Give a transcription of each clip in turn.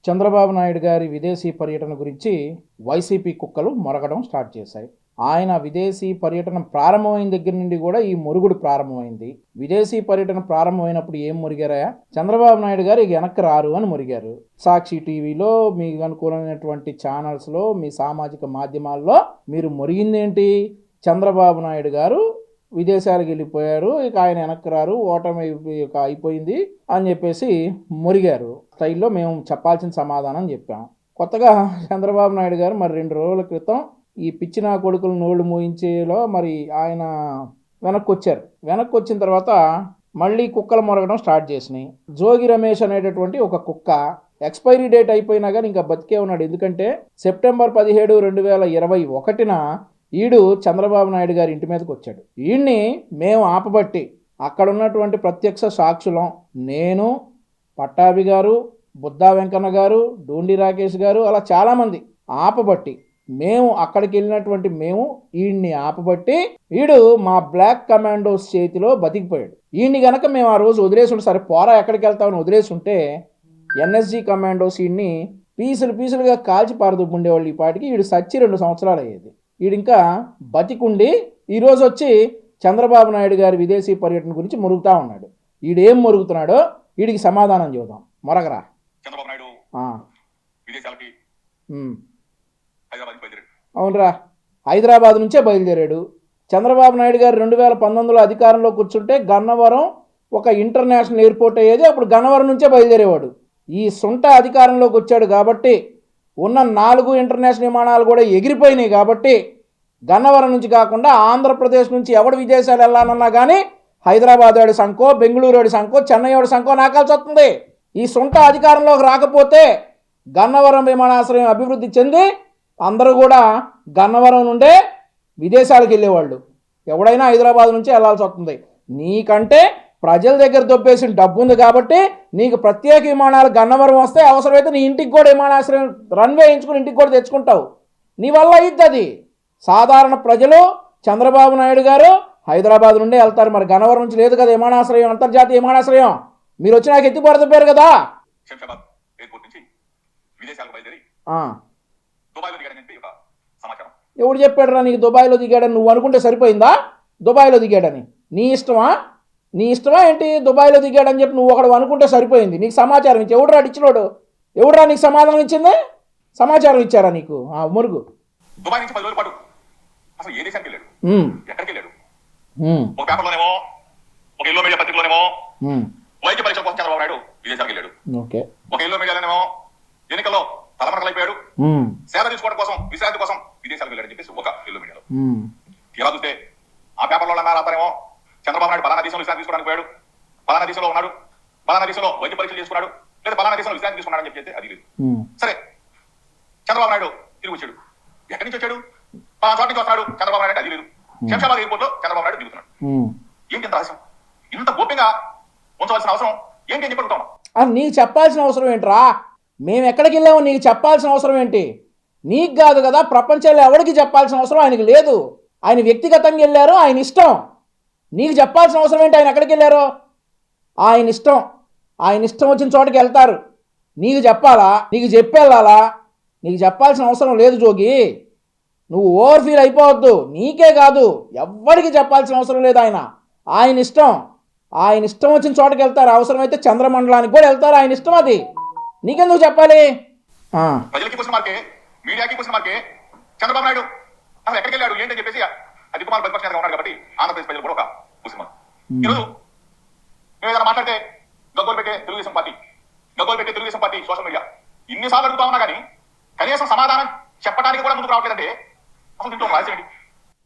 చంద్రబాబు నాయుడు గారి విదేశీ పర్యటన గురించి వైసీపీ కుక్కలు మొరగడం స్టార్ట్ చేశాయి. ఆయన విదేశీ పర్యటన ప్రారంభమైన దగ్గర నుండి కూడా ఈ మురుగుడు ప్రారంభమైంది. విదేశీ పర్యటన ప్రారంభమైనప్పుడు ఏం మురిగారా? చంద్రబాబు నాయుడు గారు వెనక్కి రారు అని మురిగారు. సాక్షి టీవీలో, మీకు అనుకూలమైనటువంటి ఛానల్స్లో, మీ సామాజిక మాధ్యమాల్లో మీరు మురిగిందేంటి? చంద్రబాబు నాయుడు గారు విదేశాలకు వెళ్ళిపోయారు, ఇక ఆయన వెనక్కి రారు, ఓటమి అయిపోయింది అని చెప్పేసి మురిగారు. స్టైల్లో మేము చెప్పాల్సిన సమాధానం చెప్పాం. కొత్తగా చంద్రబాబు నాయుడు గారు మరి 2 రోజుల క్రితం ఈ పిచ్చిన కొడుకులు నోళ్లు మూయించేలో మరి ఆయన వెనక్కి వచ్చారు. వెనక్కి వచ్చిన తర్వాత మళ్ళీ కుక్కలు మొరగడం స్టార్ట్ చేసినాయి. జోగి రమేష్ అనేటటువంటి ఒక కుక్క ఎక్స్పైరీ డేట్ అయిపోయినా కానీ ఇంకా బతికే ఉన్నాడు. ఎందుకంటే సెప్టెంబర్ 17, 2021 ఈడు చంద్రబాబు నాయుడు గారి ఇంటి మీదకి వచ్చాడు. ఈయన్ని మేము ఆపబట్టి, అక్కడ ఉన్నటువంటి ప్రత్యక్ష సాక్షులం, నేను, పట్టాభి గారు, బుద్దా వెంకన్న గారు, డూండి రాకేష్ గారు, అలా చాలామంది ఆపబట్టి, మేము అక్కడికి వెళ్ళినటువంటి మేము ఈయన్ని ఆపబట్టి వీడు మా బ్లాక్ కమాండోస్ చేతిలో బతికిపోయాడు. ఈయన్ని గనక మేము ఆ రోజు వదిలేసి ఉంటే, సరే పోరా ఎక్కడికి వెళ్తామని వదిలేసి ఉంటే ఎన్ఎస్జీ కమాండోస్ ఈయన్ని పీసులుగా కాల్చి పారదుబ్బుండేవాళ్ళు. ఈ పాటికి వీడు సచ్చి 2 సంవత్సరాలు అయ్యేది. వీడింకా బతికుండి ఈరోజు వచ్చి చంద్రబాబు నాయుడు గారి విదేశీ పర్యటన గురించి మురుగుతా ఉన్నాడు. వీడేం మురుగుతున్నాడో వీడికి సమాధానం చూద్దాం. మొరగరా. చంద్రబాబు నాయుడు విదేశాలకి అవునరా, హైదరాబాద్ నుంచే బయలుదేరాడు. చంద్రబాబు నాయుడు గారు 2019లో అధికారంలో కూర్చుంటే గన్నవరం ఒక ఇంటర్నేషనల్ ఎయిర్పోర్ట్ అయ్యేది. అప్పుడు గన్నవరం నుంచే బయలుదేరేవాడు. ఈ సొంత అధికారంలోకి వచ్చాడు కాబట్టి ఉన్న 4 ఇంటర్నేషనల్ విమానాలు కూడా ఎగిరిపోయినాయి. కాబట్టి గన్నవరం నుంచి కాకుండా ఆంధ్రప్రదేశ్ నుంచి ఎవడు విదేశాలు వెళ్ళాలన్నా కానీ హైదరాబాద్ వాడి సంకో, బెంగళూరు వాడి సంకో, చెన్నై వాడి సంకో నాకాల్సి వస్తుంది. ఈ సొంత అధికారంలోకి రాకపోతే గన్నవరం విమానాశ్రయం అభివృద్ధి చెంది అందరూ కూడా గన్నవరం నుండే విదేశాలకు వెళ్ళేవాళ్ళు. ఎవడైనా హైదరాబాద్ నుంచి వెళ్ళాల్సి వస్తుంది. నీకంటే ప్రజల దగ్గర దొబ్బేసిన డబ్బు ఉంది కాబట్టి నీకు ప్రత్యేక విమానాలు గన్నవరం వస్తే అవసరమైతే నీ ఇంటికి కూడా విమానాశ్రయం రన్వే వేయించుకుని ఇంటికి కూడా తెచ్చుకుంటావు. నీ వల్ల అయ్యిద్ది అది. సాధారణ ప్రజలు చంద్రబాబు నాయుడు గారు హైదరాబాద్ నుండే వెళ్తారు. మరి గన్నవరం నుంచి లేదు కదా విమానాశ్రయం, అంతర్జాతీయ విమానాశ్రయం. మీరు వచ్చి నాకు ఎత్తిపోరదొబ్బారు కదా. ఎవడు చెప్పాడు రా నీకు దుబాయ్లో దిగాడని? నువ్వు అనుకుంటే సరిపోయిందా దుబాయ్లో దిగాడని? నీ ఇష్టమా ఏంటి? దుబాయ్లో దిగాడని చెప్పి నువ్వు ఒకడు అనుకుంటే సరిపోయింది. నీకు సమాచారం ఇచ్చి ఎవడురా ఇచ్చినోడు? ఎవడురా నీకు సమాధానం ఇచ్చింది? సమాచారం ఇచ్చారా నీకు? మురుగు. దుబాయ్ నుంచి 10 రోజుల పాటు అసలు ఏ దేశానికి వెళ్ళాడు, ఎక్కడికి వెళ్ళాడు? ఒక పేపర్లోనేమో, ఒక ఎల్లో మీడియా పత్రికలోనేమో వైద్య పరీక్ష కోసం చంద్రబాబు నాయుడు విదేశాలకు వెళ్ళాడు. ఒక ఎల్లో మీడియాలోనేమో ఎన్నికల్లో తలమరకలైపోయాడు, సేవ తీసుకోవడం కోసం, విశ్రాంతి కోసం విదేశాలకు వెళ్ళాడని చెప్పేసి ఒక ఎల్లో మీడియాలో. ఇలా చూస్తే ఆ పేపర్లో రాతారేమో చంద్రబాబు నాయుడు పలానా దేశంలో విశ్రాంతి తీసుకోవడానికి పోయాడు, పలానా దేశంలో ఉన్నాడు, పలానా దేశంలో వైద్య పరీక్షలు చేసుకున్నాడు, లేదా పలానా దేశంలో విశ్రాంతి తీసుకున్నాడు అని చెప్పి అది లేదు. సరే, చంద్రబాబు నాయుడు తిరిగి వచ్చాడు. ఎక్కడి నుంచి వచ్చాడు? పలానా చోట నుంచి వస్తున్నాడు చంద్రబాబు నాయుడు, అది లేదు. శంషాబాద్ ఎయిర్పోర్ట్ లో చంద్రబాబు నాయుడు దిగుతున్నాడు. ఏంటి ఇంత రహస్యం? ఇంత గోప్యంగా ఉంచవలసిన అవసరం ఏంటి అని చెప్పుకుంటాం? నీకు చెప్పాల్సిన అవసరం ఏంట్రా? మేము ఎక్కడికి వెళ్ళామో నీకు చెప్పాల్సిన అవసరం ఏంటి? నీకు కాదు కదా, ప్రపంచంలో ఎవరికి చెప్పాల్సిన అవసరం ఆయనకి లేదు. ఆయన వ్యక్తిగతంగా వెళ్ళారు, ఆయన ఇష్టం. నీకు చెప్పాల్సిన అవసరం ఏంటి? ఆయన ఎక్కడికి వెళ్ళారో ఆయన ఇష్టం. ఆయన ఇష్టం వచ్చిన చోటకి వెళ్తారు. నీకు చెప్పాలా? నీకు చెప్పెళ్ళాలా? నీకు చెప్పాల్సిన అవసరం లేదు జోగి. నువ్వు ఓవర్ ఫీల్ అయిపోవద్దు. నీకే కాదు, ఎవ్వడికి చెప్పాల్సిన అవసరం లేదు. ఆయన ఇష్టం. ఆయన ఇష్టం వచ్చిన చోటకి వెళ్తారు. అవసరమైతే చంద్రమండలానికి కూడా వెళ్తారు. ఆయన ఇష్టం. అది నీకెందుకు చెప్పాలి? ప్రజలకి క్వశ్చన్ మార్కే, మీడియాకి క్వశ్చన్ మార్కే. చంద్రబాబు నాయుడు అసలు ఎక్కడికి వెళ్ళాడు ఏంటని చెప్పేసి అది కుమార్ ప్రతిపక్షంగా ఉన్నాడు కాబట్టి ఆంధ్రప్రదేశ్ ప్రజలు కూడా ఒక క్వశ్చన్ మార్క్. ఈరోజు మేము ఏదైనా మాట్లాడితే గగ్గోలు పెట్టే తెలుగుదేశం పార్టీ సోషల్ మీడియా ఇన్నిసార్లు అడుగుతా ఉన్నా కానీ కనీసం సమాధానం చెప్పడానికి కూడా ముందుకు రావట్లేదంటే అసలు దీంట్లో రాసేయండి.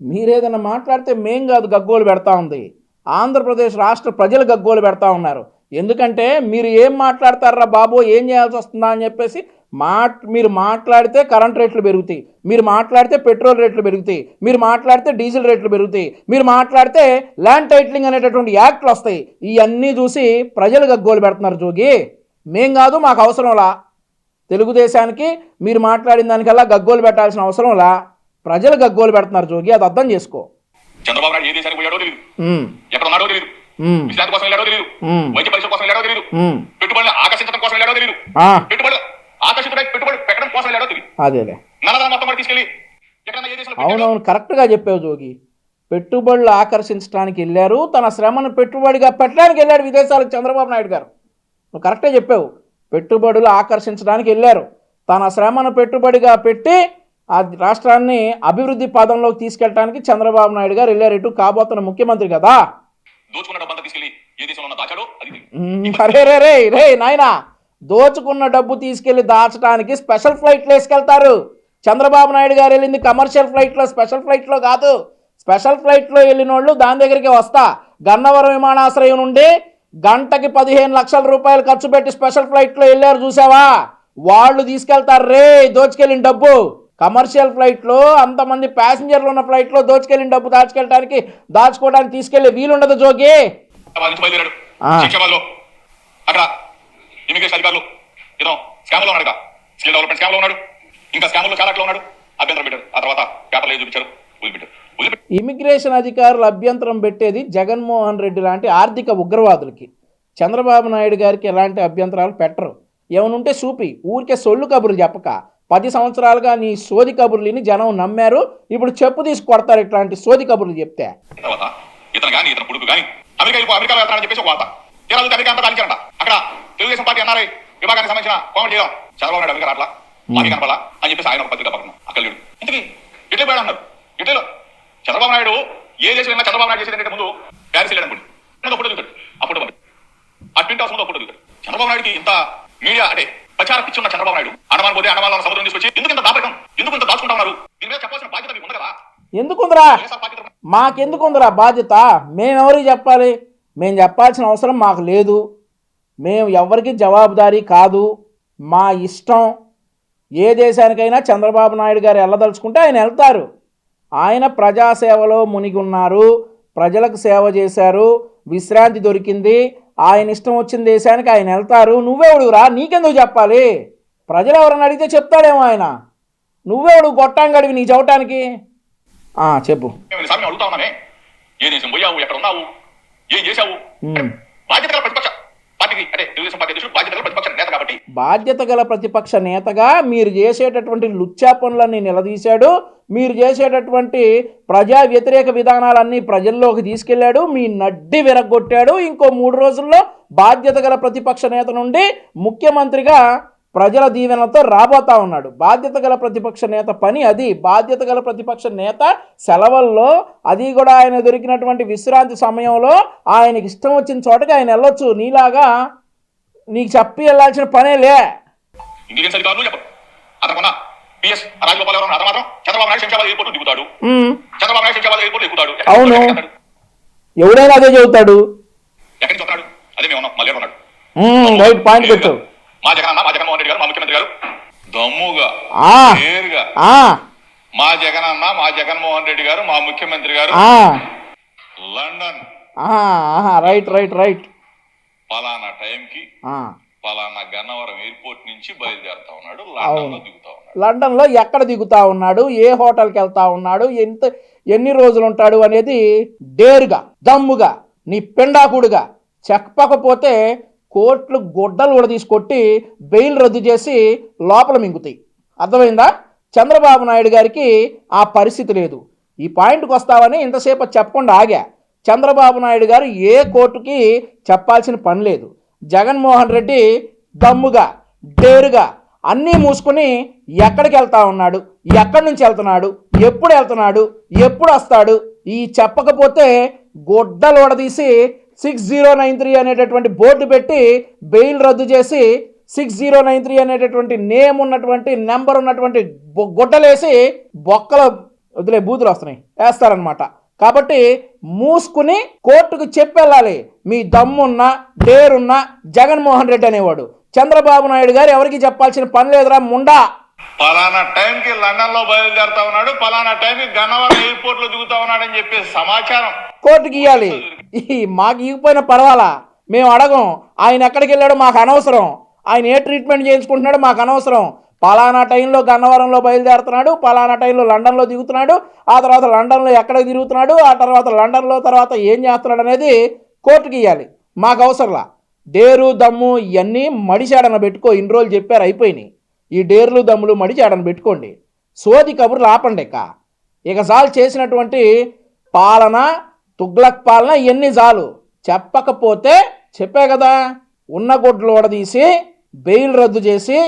మీరేదన్నా మాట్లాడితే మేం కాదు గగ్గోలు పెడతా ఉంది, ఆంధ్రప్రదేశ్ రాష్ట్ర ప్రజలు గగ్గోలు పెడతా ఉన్నారు. ఎందుకంటే మీరు ఏం మాట్లాడతారా బాబు, ఏం చేయాల్సి వస్తుందా అని చెప్పేసి మీరు మాట్లాడితే కరెంట్ రేట్లు పెరుగుతాయి, మీరు మాట్లాడితే పెట్రోల్ రేట్లు పెరుగుతాయి, మీరు మాట్లాడితే డీజిల్ రేట్లు పెరుగుతాయి, మీరు మాట్లాడితే ల్యాండ్ టైటిలింగ్ అనేటటువంటి యాక్ట్లు వస్తాయి. ఇవన్నీ చూసి ప్రజలు గగ్గోలు పెడుతున్నారు జోగి. మేం కాదు, మాకు అవసరంలా. తెలుగుదేశానికి మీరు మాట్లాడిన దానికల్లా గగ్గోలు పెట్టాల్సిన అవసరంలా. ప్రజలు గగ్గోలు పెడుతున్నారు జోగి, అది అర్థం చేసుకో. చంద్రబాబు నాయుడు ఏ దేశానికి పోయాడో తెలియదు, ఎక్కడ ఉన్నాడో తెలియదు, విశ్రాంతి కోసం వెళ్ళాడో తెలియదు, వైద్య పరీక్ష కోసం వెళ్ళాడో తెలియదు, పెట్టుబడులు ఆకర్షించడం కోసం వెళ్ళాడో తెలియదు, పెట్టుబడులు అదేలే. నల్లధనం మొత్తం కూడా తీసుకెళ్ళి ఎక్కడన్నా ఏ దేశంలో అవునవును, కరెక్ట్గా చెప్పావు జోగి. పెట్టుబడులు ఆకర్షించడానికి వెళ్ళారు, తన శ్రమను పెట్టుబడిగా పెట్టడానికి వెళ్ళాడు విదేశాలకు చంద్రబాబు నాయుడు గారు. నువ్వు కరెక్టే చెప్పావు. పెట్టుబడులు ఆకర్షించడానికి వెళ్ళారు, తన శ్రమను పెట్టుబడిగా పెట్టి ఆ రాష్ట్రాన్ని అభివృద్ధి పదంలోకి తీసుకెళ్ళడానికి చంద్రబాబు నాయుడు గారు వెళ్ళారు. ఇటు కాబోతున్న ముఖ్యమంత్రి కదా. దోచుకున్న డబ్బంతా తీసుకెళ్ళి ఏ దేశంలో ఉన్న దాచాడో అది అరే రే రే రే నాయనా, దోచుకున్న డబ్బు తీసుకెళ్లి దాచడానికి స్పెషల్ ఫ్లైట్లు వేసుకెళ్తారు. చంద్రబాబు నాయుడు గారు వెళ్ళింది కమర్షియల్ ఫ్లైట్లో, స్పెషల్ ఫ్లైట్లో కాదు. స్పెషల్ ఫ్లైట్లో వెళ్ళిన వాళ్ళు దాని దగ్గరికి వస్తా. గన్నవరం విమానాశ్రయం నుండి గంటకి 15 లక్షల రూపాయలు ఖర్చు పెట్టి స్పెషల్ ఫ్లైట్లో వెళ్ళారు చూసావా, వాళ్ళు తీసుకెళ్తారు రే దోచుకెళ్ళిన డబ్బు. కమర్షియల్ ఫ్లైట్లో అంతమంది ప్యాసింజర్లు ఉన్న ఫ్లైట్లో దోచుకెళ్ళిన డబ్బు దాచుకోవడానికి తీసుకెళ్లే వీలుండదు జోగి. బయలుదేరాడు శిక్షాబాద్లో. అక్కడ ఇమిగ్రేషన్ అధికారులు ఏదో స్కామ్లో ఉన్నాడు, స్కిల్ డెవలప్మెంట్ స్కామ్లో ఉన్నాడు, ఇంకా స్కామ్లో చాలా ఉన్నాడు. అభ్యంతరం పెట్టారు. ఆ తర్వాత పేపర్లు చూపించారు, వదిలిపెట్టారు. ఇమిగ్రేషన్ అధికారులు అభ్యంతరం పెట్టేది జగన్మోహన్ రెడ్డి లాంటి ఆర్థిక ఉగ్రవాదులకి. చంద్రబాబు నాయుడు గారికి ఎలాంటి అభ్యంతరాలు పెట్టరు. ఏమనుంటే చూపి, ఊరికే సొల్లు కబుర్లు చెప్పక. 10 సంవత్సరాలుగా నీ సోది కబుర్లని జనం నమ్మారు, ఇప్పుడు చెప్పు తీసి కొడతారు ఇట్లాంటి సోది కబుర్లు చెప్తే. ఇతను కానీ ఇతను కొడుకు కానీ అమెరికాలో వెళ్తారని చెప్పేసి ఒక వార్త. అమెరికా అంతా కాల్చారంట. అక్కడ తెలుగుదేశం పార్టీ ఎన్ఆర్ఐ విభాగానికి సంబంధించిన కామెంట్ చేయడం, చంద్రబాబు నాయుడు అమెరికా రాట్లా మాకి కనపడాలా అని చెప్పేసి ఆయన ఒక పత్రిక పక్కన అక్కడ లేడు. ఇంతకీ ఇట్లే పోయాడు అన్నారు. ఇట్లలో చంద్రబాబు నాయుడు ఏ దేశం వెళ్ళినా చంద్రబాబు నాయుడు చేసేది ముందు ప్యారిస్ వెళ్ళాడు అనుకోండి, ఫోటో దిగుతాడు. అప్పుడు ఆ ట్విన్ హౌస్ ముందు ఫోటో దిగుతాడు. చంద్రబాబు నాయుడుకి ఇంత మీడియా అంటే ప్రచార పిచ్చి ఉన్న చంద్రబాబు నాయుడు అండమాన్ పోతే అండమాన్లో సముద్రం తీసుకొచ్చి ఎందుకు ఇంత దాపకం, ఎందుకు ఇంత దాచుకుంటా ఉన్నారు? దీని మీద చెప్పాల్సిన బాధ్యత మీకు ఉంది కదా. ఎందుకుందరా మాకెందుకుందరా బాధ్యత? మేమెవరికి చెప్పాలి? మేము చెప్పాల్సిన అవసరం మాకు లేదు. మేము ఎవరికి జవాబుదారీ కాదు. మా ఇష్టం. ఏ దేశానికైనా చంద్రబాబు నాయుడు గారు వెళ్ళదలుచుకుంటే ఆయన వెళ్తారు. ఆయన ప్రజాసేవలో మునిగి ఉన్నారు, ప్రజలకు సేవ చేశారు, విశ్రాంతి దొరికింది. ఆయన ఇష్టం వచ్చిన దేశానికి ఆయన వెళ్తారు. నువ్వెవడురా? నీకెందుకు చెప్పాలి? ప్రజలు ఎవరన్నా అడిగితే చెప్తాడేమో ఆయన. నువ్వెవడు గొట్టాంగడివి నీ చెప్పటానికి? చెప్పు. అడుగుతా ఉన్నానే, ఏ దేశం పోయావు, ఎక్కడ ఉన్నావు, ఏం చేశావు? బాధ్యత గల ప్రతిపక్ష పార్టీకి అంటే తెలుగుదేశం పార్టీ అధ్యక్షుడు బాధ్యత గల ప్రతిపక్ష నేత కాబట్టి బాధ్యత గల ప్రతిపక్ష నేతగా మీరు చేసేటటువంటి లుచ్చా పనులన్నీ నిలదీశాడు. మీరు చేసేటటువంటి ప్రజా వ్యతిరేక విధానాలన్నీ ప్రజల్లోకి తీసుకెళ్లాడు. మీ నడ్డి విరగొట్టాడు. ఇంకో 3 రోజుల్లో బాధ్యత గల ప్రతిపక్ష నేత నుండి ముఖ్యమంత్రిగా ప్రజల దీవెనలతో రాబోతా ఉన్నాడు. బాధ్యత గల ప్రతిపక్ష నేత పని అది. బాధ్యత గల ప్రతిపక్ష నేత సెలవుల్లో, అది కూడా ఆయన దొరికినటువంటి విశ్రాంతి సమయంలో ఆయనకి ఇష్టం వచ్చిన చోటకి ఆయన వెళ్ళొచ్చు. నీలాగా నీకు చెప్పి వెళ్ళాల్సిన పనేలే. ఇంటెలిజెన్స్ అధికారులు చెప్పరు. అతను పిఎస్ రాజగోపాల్ ఎవరు అతను మాత్రం చంద్రబాబు నాయుడు శంషాబాద్ ఎయిర్పోర్ట్ దిగుతాడు. చంద్రబాబు నాయుడు శంషాబాద్ ఎయిర్పోర్ట్ ఎక్కుతాడు. అవును, ఎవరైనా అదే చెబుతాడు. ఎక్కడి నుంచి వస్తున్నాడు? అదే మేము ఉన్నాం, మళ్ళీ ఉన్నాడు. రైట్ పాయింట్ పెట్టు. మా జగన్మోహన్ రెడ్డి గారు, మా ముఖ్యమంత్రి గారు దమ్ముగా నేరుగా మా జగన్మోహన్ రెడ్డి గారు, మా ముఖ్యమంత్రి గారు లండన్ రైట్ పలానా టైంకి పలానా గన్నవరం ఎయిర్పోర్ట్ నుంచి బయలుదేరుతా ఉన్నాడు, లండన్ లో దిగుతా ఉన్నాడు. లండన్ లో ఎక్కడ దిగుతా ఉన్నాడు, ఏ హోటల్కి వెళ్తా ఉన్నాడు, ఎన్ని రోజులు ఉంటాడు అనేది డేరుగా దమ్ముగా నీ పెండాకుడుగా చెప్పకపోతే కోర్టులు గొడ్డలు కూడా తీసుకొట్టి బెయిల్ రద్దు చేసి లోపల మింగుతాయి. అర్థమైందా? చంద్రబాబు నాయుడు గారికి ఆ పరిస్థితి లేదు. ఈ పాయింట్కి వస్తావని ఇంతసేపు చెప్పకుండా ఆగా. చంద్రబాబు నాయుడు గారు ఏ కోర్టుకి చెప్పాల్సిన పని లేదు. జగన్మోహన్ రెడ్డి దమ్ముగా డేరుగా అన్నీ మూసుకుని ఎక్కడికి వెళ్తా ఉన్నాడు, ఎక్కడి నుంచి వెళ్తున్నాడు, ఎప్పుడు వెళ్తున్నాడు, ఎప్పుడు వస్తాడు, ఈ చెప్పకపోతే గొడ్డలు వడదీసి 6093 అనేటటువంటి బోర్డు పెట్టి బెయిల్ రద్దు చేసి 6093 అనేటటువంటి నేమ్ ఉన్నటువంటి నెంబర్ ఉన్నటువంటి గుడ్డలేసి బొక్కల వదిలే బూతులు వస్తున్నాయి వేస్తారనమాట. కాబట్టి మూసుకుని కోర్టుకు చెప్పెళ్ళాలి. మీ దమ్మున్న డేరున్న జగన్మోహన్ రెడ్డి అనేవాడు. చంద్రబాబు నాయుడు గారు ఎవరికి చెప్పాల్సిన పని లేదురా ముండా. పలానా టైంకి లండన్ లో బయలుదేరుతా ఉన్నాడు, పలానా టైంకి గన్నవరం ఎయిర్పోర్ట్ లో దిగుతా ఉన్నాడు అని చెప్పి సమాచారం కోర్టుకి ఇవ్వాలి. మాకు ఇవ్వకపోయినా పర్వాలా, మేము అడగం. ఆయన ఎక్కడికి వెళ్ళాడో మాకు అనవసరం. ఆయన ఏ ట్రీట్మెంట్ చేయించుకుంటున్నాడో మాకు అనవసరం. పలానా టైంలో గన్నవరంలో బయలుదేరుతున్నాడు, పలానా టైంలో లండన్లో దిగుతున్నాడు, ఆ తర్వాత లండన్లో ఎక్కడికి తిరుగుతున్నాడు, ఆ తర్వాత లండన్లో తర్వాత ఏం చేస్తున్నాడు అనేది కోర్టుకి ఇవ్వాలి. మాకు అవసరంలా. డేరు దమ్ము ఇవన్నీ మడిశాడన పెట్టుకో. ఇన్ని రోజులు చెప్పారు, అయిపోయినాయి. ఈ డేర్లు దమ్ములు మడి చేయడానికి పెట్టుకోండి. సోది కబుర్లు ఆపండి. ఇక చాలు చేసినటువంటి పాలన, తుగ్లక్ పాలన ఇవన్నీ చాలు. చెప్పకపోతే చెప్పే కదా, ఉన్న గుడ్లు ఓడదీసి బెయిల్ రద్దు చేసి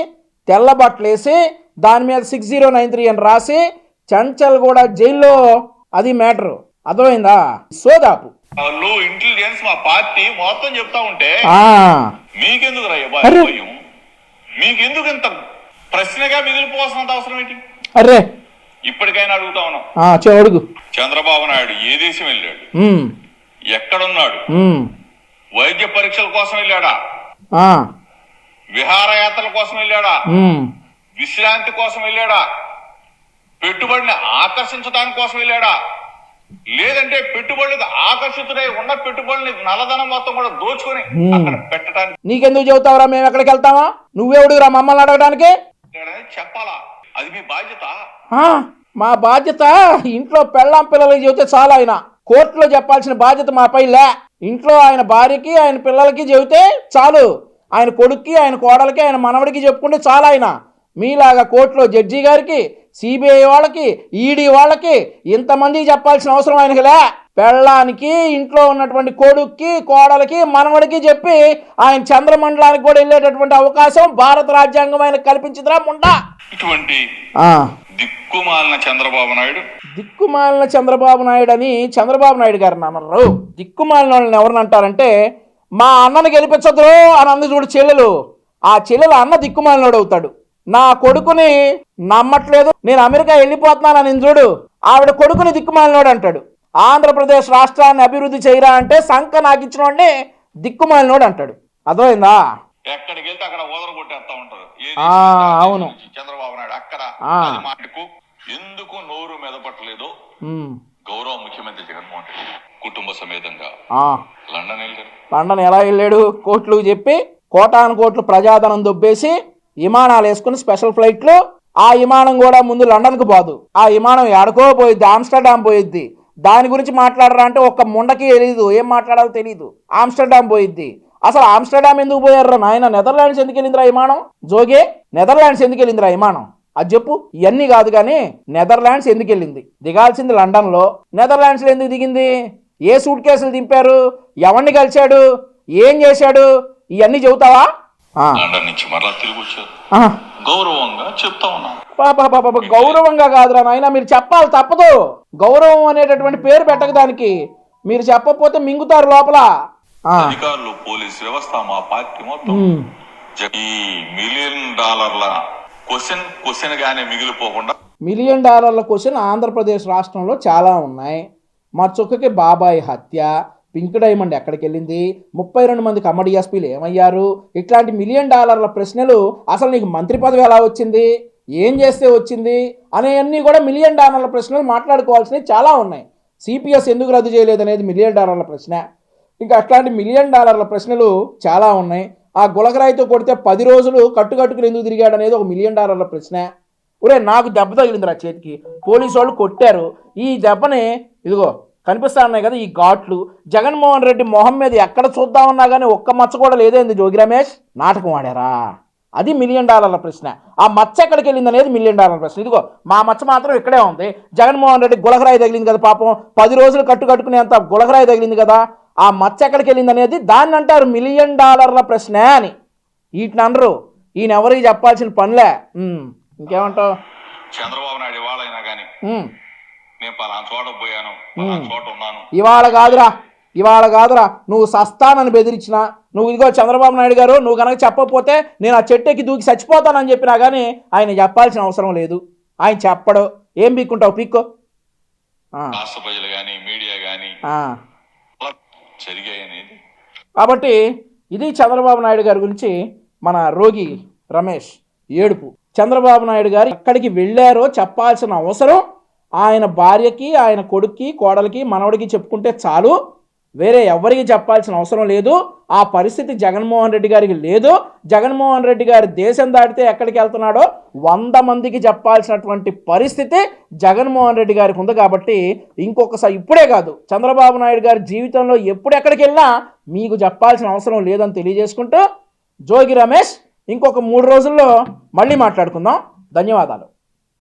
తెల్ల బట్టలేసి దాని మీద 6093 అని రాసి చంచల్ కూడా జైల్లో, అది మ్యాటరు. అర్థమైందా? సోదాపు ఇంటెలిజెన్స్ మా పార్టీ మొత్తం చెప్తా ఉంటే మీకెందుకు భయం? మీకెందుకు ఇంత ప్రశ్నగా మిగిలిపోవాల్సినంత అవసరం ఏంటి? అరే ఇప్పటికైనా అడుగుతా ఉన్నాం. అడుగు. చంద్రబాబు నాయుడు ఏ దేశం వెళ్ళాడు? ఎక్కడున్నాడు? వైద్య పరీక్షల కోసం వెళ్ళాడా? విహారయాత్రల కోసం వెళ్ళాడా? విశ్రాంతి కోసం వెళ్ళాడా? పెట్టుబడిని ఆకర్షించడానికి కోసం వెళ్ళాడా? లేదంటే పెట్టుబడులకు ఆకర్షితుడై ఉన్న పెట్టుబడుల్ని నల్లధనం మొత్తం కూడా దోచుకొని అక్కడ పెట్టడానికి? నీకెందుకు చెబుతావురా మేము ఎక్కడికి వెళ్తామా? నువ్వెవడురా మమ్మల్ని అడగడానికి? చెప్పాలా? అది మీ బాధ్యత. మా బాధ్యత ఇంట్లో పెళ్ళాం పిల్లలకి చెబితే చాలా, ఆయన కోర్టులో చెప్పాల్సిన బాధ్యత మాపై లే. ఇంట్లో ఆయన భార్యకి ఆయన పిల్లలకి చెబితే చాలు, ఆయన కొడుక్కి ఆయన కోడలకి ఆయన మనవడికి చెప్పుకుంటే చాలా. ఆయన మీలాగా కోర్టులో జడ్జి గారికి, సిబిఐ వాళ్ళకి, ఈడీ వాళ్ళకి ఇంతమందికి చెప్పాల్సిన అవసరం ఆయనకి లే. పెళ్ళానికి, ఇంట్లో ఉన్నటువంటి కొడుక్కి, కోడలకి, మనవడికి చెప్పి ఆయన చంద్రమండలానికి కూడా వెళ్ళేటటువంటి అవకాశం భారత రాజ్యాంగం ఆయన కల్పించిందిరా ముండా. ఇటువంటి దిక్కుమాలిన చంద్రబాబు నాయుడు, దిక్కుమాలిన చంద్రబాబు నాయుడు అని చంద్రబాబు నాయుడు గారిని అన్నారు. దిక్కుమాలిన వాళ్ళని ఎవరిని అంటారంటే, మా అన్నని గెలిపించదు అని అంది చూడు చెల్లెలు, ఆ చెల్లెలు అన్న దిక్కుమాలినోడు అవుతాడు. నా కొడుకుని నమ్మట్లేదు, నేను అమెరికా వెళ్ళిపోతున్నానని చూడు, ఆవిడ కొడుకుని దిక్కుమాలినోడు అంటాడు. ఆంధ్రప్రదేశ్ రాష్ట్రాన్ని అభివృద్ధి చేయరా అంటే సంఖ నాకు ఇచ్చిన వాడిని దిక్కుమాలినోడు అంటాడు. అర్థమైందా? ఎక్కడికి వెళ్తే అక్కడ ఓదర కొట్టేస్తా ఉంటారు. అవును, చంద్రబాబు నాయుడు అక్కడ మాటకు ఎందుకు నోరు మెదపట్లేదు? గౌరవ ముఖ్యమంత్రి జగన్మోహన్ రెడ్డి కుటుంబ సమేతంగా లండన్ ఎలా వెళ్ళాడు? కోట్లు చెప్పి కోటాను కోట్లు ప్రజాధనం దొబ్బేసి విమానాలు వేసుకుని స్పెషల్ ఫ్లైట్లు. ఆ విమానం కూడా ముందు లండన్కు పోదు, ఆ విమానం ఎడకో పోయిద్ది, ఆమ్స్టర్డామ్ పోయిద్ది. దాని గురించి మాట్లాడరా అంటే ఒక్క ముండకి తెలీదు, ఏం మాట్లాడాలో తెలీదు. ఆమ్స్టర్డామ్ పోయిద్ది. అసలు ఆమ్స్టర్డామ్ ఎందుకు పోయారు నాయన? నెదర్లాండ్స్ ఎందుకు వెళ్ళిందిరా విమానం? జోగే, నెదర్లాండ్స్ ఎందుకు వెళ్ళిందిరా విమానం? అది చెప్పు. ఇవన్నీ కాదు కానీ నెదర్లాండ్స్ ఎందుకు వెళ్ళింది? దిగాల్సింది లండన్లో, నెదర్లాండ్స్లో ఎందుకు దిగింది? ఏ సూట్ కేసులు దింపారు? ఎవరిని కలిశాడు? ఏం చేశాడు? ఇవన్నీ చెబుతావా? గౌరవంగా చెప్తా ఉన్నా. గౌరవంగా కాదురా నాయన, మీరు చెప్పాలి, తప్పదు. గౌరవం అనేటటువంటి పేరు పెట్టక దానికి. మీరు చెప్పకపోతే మింగుతారు లోపల. అధికారులు, పోలీస్ వ్యవస్థ, మా పార్టీ మొత్తం ఈ క్వశ్చన్ గానే మిగిలిపోకుండా. $1 మిలియన్ క్వశ్చన్ ఆంధ్రప్రదేశ్ రాష్ట్రంలో చాలా ఉన్నాయి. మా చుక్కకి బాబాయ్ హత్య, పింక్ డైమండ్ ఎక్కడికి వెళ్ళింది, 32 మంది కమ్మడి ఎస్పీలు ఏమయ్యారు, ఇట్లాంటి $1 మిలియన్ ప్రశ్నలు. అసలు నీకు మంత్రి పదవి ఎలా వచ్చింది, ఏం చేస్తే వచ్చింది అనేవన్నీ కూడా $1 మిలియన్ ప్రశ్నలు మాట్లాడుకోవాల్సినవి చాలా ఉన్నాయి. సిపిఎస్ ఎందుకు రద్దు చేయలేదు అనేది $1 మిలియన్ ప్రశ్న. ఇంకా అట్లాంటి $1 మిలియన్ ప్రశ్నలు చాలా ఉన్నాయి. ఆ గులకరాయితో కొడితే 10 రోజులు కట్టుకట్టుకుని ఎందుకు తిరిగాడు అనేది ఒక $1 మిలియన్ ప్రశ్న. ఒరే నాకు దెబ్బ తగిలిందిరా చేతికి, పోలీసు వాళ్ళు కొట్టారు. ఈ దెబ్బని ఇదిగో కనిపిస్తా ఉన్నాయి కదా ఈ ఘాట్లు, జగన్మోహన్ రెడ్డి మొహం మీద ఎక్కడ చూద్దామన్నా కానీ ఒక్క మచ్చ కూడా లేదేంది జోగి రమేష్? నాటకం ఆడారా? అది $1 మిలియన్ ప్రశ్న. ఆ మచ్చ ఎక్కడికి వెళ్ళింది అనేది $1 మిలియన్ ప్రశ్న. ఇదిగో మా మచ్చ మాత్రం ఇక్కడే ఉంది. జగన్మోహన్ రెడ్డి గులకరాయి తగిలింది కదా పాపం, 10 రోజులు కట్టుకట్టుకునేంత గులకరాయి తగిలింది కదా, ఆ మచ్చ ఎక్కడికి వెళ్ళింది అనేది దాన్ని అంటారు $1 మిలియన్ ప్రశ్న అని. వీటిని అనరు, ఈయన ఎవరికి చెప్పాల్సిన పనిలే. ఇంకేమంటావు? చంద్రబాబు నాయుడు ఇవాళైనా కానీ నేను పలానా చోట పోయాను, చోట ఉన్నాను. ఇవాళ కాదురా నువ్వు సస్తానని బెదిరించినా, నువ్వు ఇదిగో చంద్రబాబు నాయుడు గారు నువ్వు కనుక చెప్పకపోతే నేను ఆ చెట్టుకి దూకి చచ్చిపోతానని చెప్పినా కానీ ఆయన చెప్పాల్సిన అవసరం లేదు. ఆయన చెప్పడు. ఏం పీక్కుంటావు పీక్కో. రాష్ట్ర ప్రజలు కానీ మీడియా కానీ జరిగాయనేది. కాబట్టి ఇది చంద్రబాబు నాయుడు గారి గురించి మన రోగి రమేష్ ఏడుపు. చంద్రబాబు నాయుడు గారు ఎక్కడికి వెళ్ళారో చెప్పాల్సిన అవసరం ఆయన భార్యకి, ఆయన కొడుక్కి, కోడలికి, మనవడికి చెప్పుకుంటే చాలు. వేరే ఎవరికి చెప్పాల్సిన అవసరం లేదు. ఆ పరిస్థితి జగన్మోహన్ రెడ్డి గారికి లేదు. జగన్మోహన్ రెడ్డి గారి దేశం దాటితే ఎక్కడికి వెళ్తున్నాడో 100 మందికి చెప్పాల్సినటువంటి పరిస్థితి జగన్మోహన్ రెడ్డి గారికి ఉంది. కాబట్టి ఇంకొకసారి ఇప్పుడే కాదు, చంద్రబాబు నాయుడు గారి జీవితంలో ఎప్పుడు ఎక్కడికి వెళ్ళినా మీకు చెప్పాల్సిన అవసరం లేదని తెలియజేసుకుంటూ జోగి రమేష్ ఇంకొక 3 రోజుల్లో మళ్ళీ మాట్లాడుకుందాం. ధన్యవాదాలు.